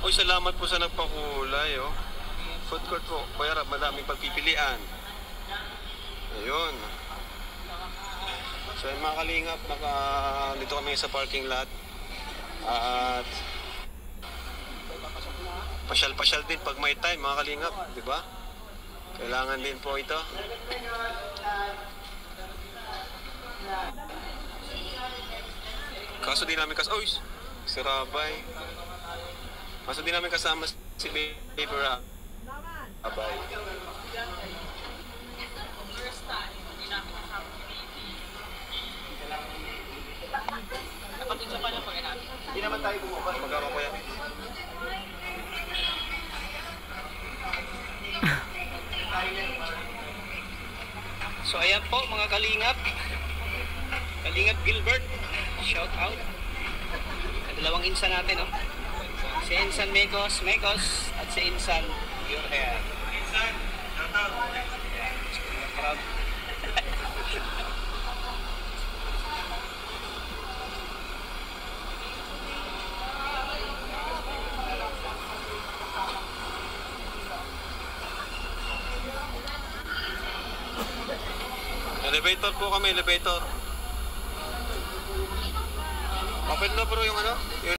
Uy, salamat po sa nagpakulay, oh. Food court po. Kaya madaming pagpipilian. Ayun. So, yung mga kalingap, dito kami sa parking lot. At pasyal-pasyal din pag may time, mga kalingap, di ba? Kailangan din po ito. Kaso di namin kasama, si Rabay. Kaso di namin kasama si Baby Rabay. Hindi naman tayo bumaba. Magkama ko yan. So ayan po mga kalingap. Kalingap Gilbert. Shout out. Dalawang insan natin, oh. Si Insan Mekos at si Insan Your Hair. Insan, shout out. Crowd. Elevator po kami, elevator. Open na bro yung ano? Yung